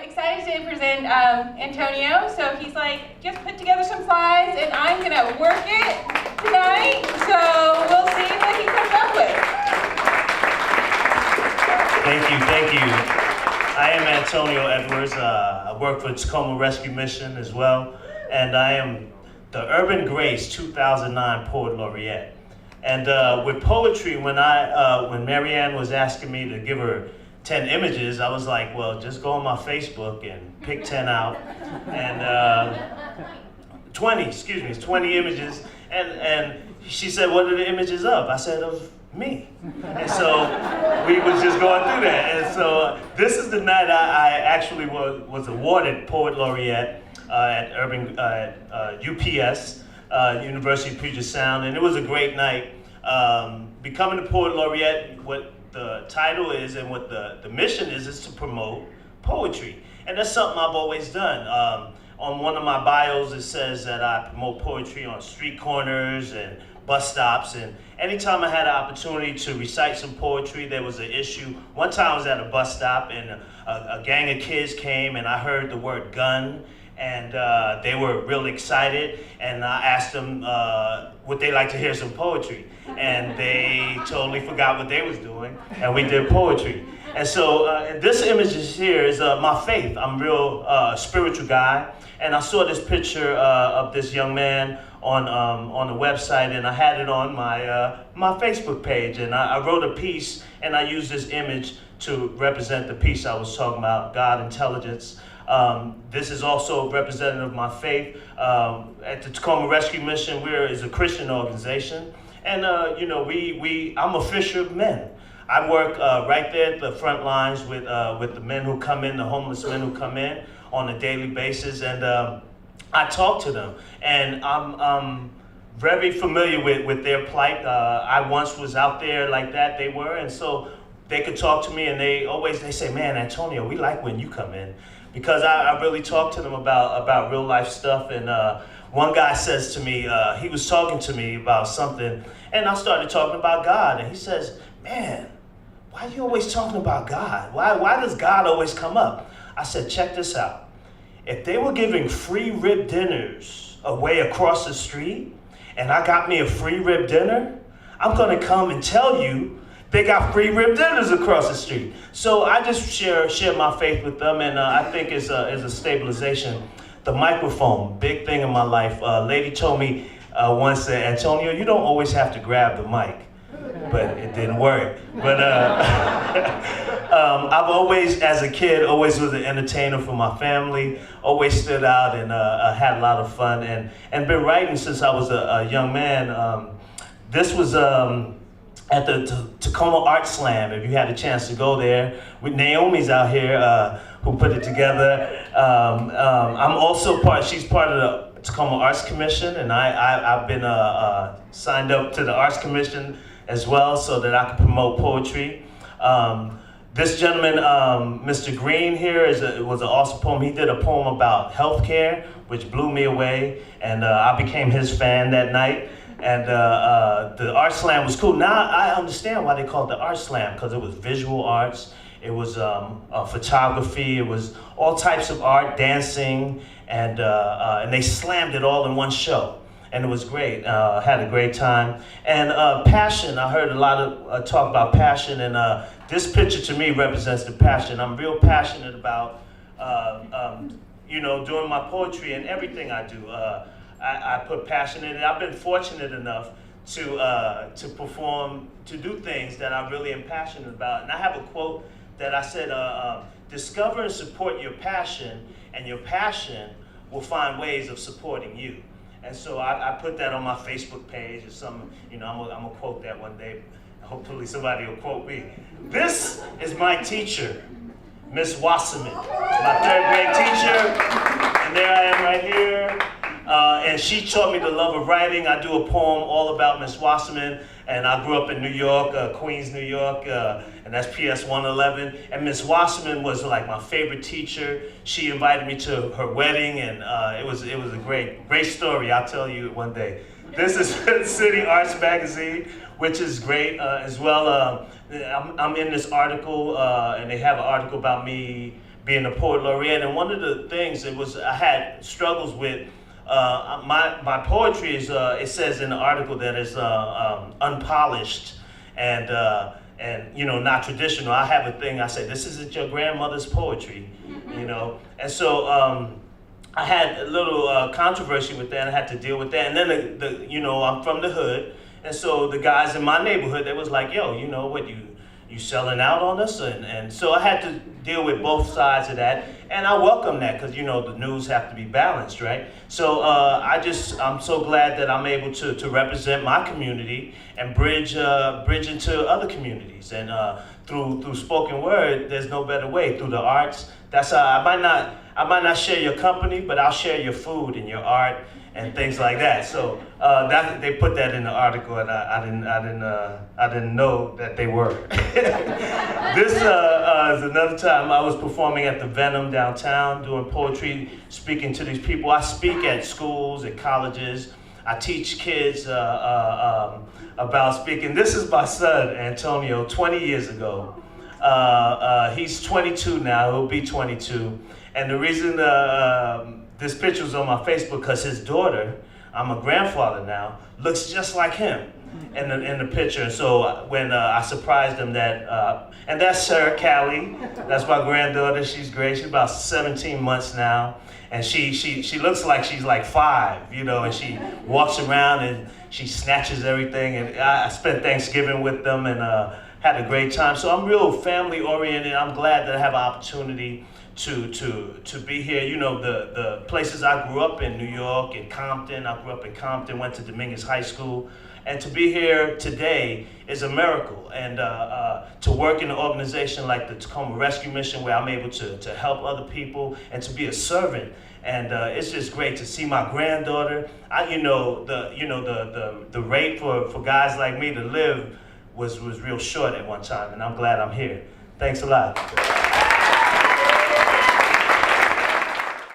Excited to present Antonio. So he's like, just put together some slides and I'm gonna work it tonight. So we'll see what he comes up with. Thank you. I am Antonio Edwards. I work for Tacoma Rescue Mission as well. And I am the Urban Grace 2009 Poet Laureate. And with poetry, when Marianne was asking me to give her 10 images, I was like, well, just go on my Facebook and pick 10 out. And 20 images. And she said, what are the images of? I said, of me. And so we was just going through that. And so this is the night I actually was awarded Poet Laureate at UPS, University of Puget Sound. And it was a great night. Becoming a Poet Laureate, what the title is and what the mission is to promote poetry. And that's something I've always done. On one of my bios, it says that I promote poetry on street corners and bus stops. And anytime I had an opportunity to recite some poetry, there was an issue. One time I was at a bus stop and a gang of kids came and I heard the word gun. And they were really excited, and I asked them would they like to hear some poetry, and they totally forgot what they was doing, and we did poetry. And so this image here is my faith. I'm a real spiritual guy, and I saw this picture of this young man on the website, and I had it on my Facebook page, and I wrote a piece, and I used this image to represent the piece I was talking about, God, intelligence. This is also representative of my faith. At the Tacoma Rescue Mission, is a Christian organization, and I'm a fisher of men. I work right there at the front lines with the men who come in, the homeless men who come in on a daily basis, and I talk to them, and I'm very familiar with their plight. I once was out there like that, they were, and so they could talk to me, and they say, man, Antonio, we like when you come in. Because I really talk to them about real life stuff. And one guy says to me, he was talking to me about something, and I started talking about God. And he says, man, why are you always talking about God? Why does God always come up? I said, check this out. If they were giving free rib dinners away across the street, and I got me a free rib dinner, I'm gonna come and tell you they got free rib dinners across the street. So I just share my faith with them, and I think it's a stabilization. The microphone, big thing in my life. A lady told me once that, Antonio, you don't always have to grab the mic, but it didn't work. But I've always, as a kid, always was an entertainer for my family, always stood out and had a lot of fun, and been writing since I was a young man. This was at the Tacoma Art Slam, if you had a chance to go there, with Naomi's out here who put it together. I'm also she's part of the Tacoma Arts Commission, and I've been signed up to the Arts Commission as well so that I can promote poetry. This gentleman, Mr. Green here, was an awesome poem. He did a poem about healthcare, which blew me away, and I became his fan that night. And the Art Slam was cool. Now I understand why they called it the Art Slam, because it was visual arts, it was photography, it was all types of art, dancing, and they slammed it all in one show. And it was great, had a great time. And passion, I heard a lot of talk about passion, and this picture to me represents the passion. I'm real passionate about, doing my poetry and everything I do. I put passion in it. I've been fortunate enough to perform, to do things that I really am passionate about. And I have a quote that I said, discover and support your passion, and your passion will find ways of supporting you. And so I put that on my Facebook page or something. I'm gonna quote that one day. Hopefully somebody will quote me. This is my teacher, Miss Wasserman, my third grade teacher. And there I am right here. And she taught me the love of writing. I do a poem all about Miss Wasserman, and I grew up in New York, Queens, New York, and that's PS 111. And Miss Wasserman was like my favorite teacher. She invited me to her wedding, and it was a great story. I'll tell you one day. This is City Arts Magazine, which is great as well. I'm in this article, and they have an article about me being a poet laureate. And one of the things I had struggles with. My poetry is, it says in the article that it's unpolished and not traditional. I have a thing, I say, this isn't your grandmother's poetry, And so I had a little controversy with that, and I had to deal with that. And then, I'm from the hood, and so the guys in my neighborhood, they was like, yo, what, you selling out on us? And so I had to deal with both sides of that, and I welcome that because the news have to be balanced, right? So I'm so glad that I'm able to represent my community and bridge into other communities, and through spoken word, there's no better way. Through the arts, that's I might not share your company, but I'll share your food and your art and things like that. So they put that in the article, and I didn't know that they were. This is another time I was performing at the Venom downtown, doing poetry, speaking to these people. I speak at schools, at colleges. I teach kids about speaking. This is my son, Antonio, 20 years ago. He's 22 now, he'll be 22. And the reason this picture's on my Facebook, because his daughter, I'm a grandfather now, looks just like him in the picture. So when I surprised him and that's Sarah Callie, that's my granddaughter, she's great, she's about 17 months now. And she looks like she's like 5, and she walks around and she snatches everything. And I spent Thanksgiving with them and had a great time. So I'm real family oriented. I'm glad that I have an opportunity to be here. The places I grew up in, New York and Compton. I grew up in Compton, went to Dominguez High School. And to be here today is a miracle. And to work in an organization like the Tacoma Rescue Mission, where I'm able to help other people and to be a servant. And it's just great to see my granddaughter. The rate for guys like me to live was real short at one time, and I'm glad I'm here. Thanks a lot.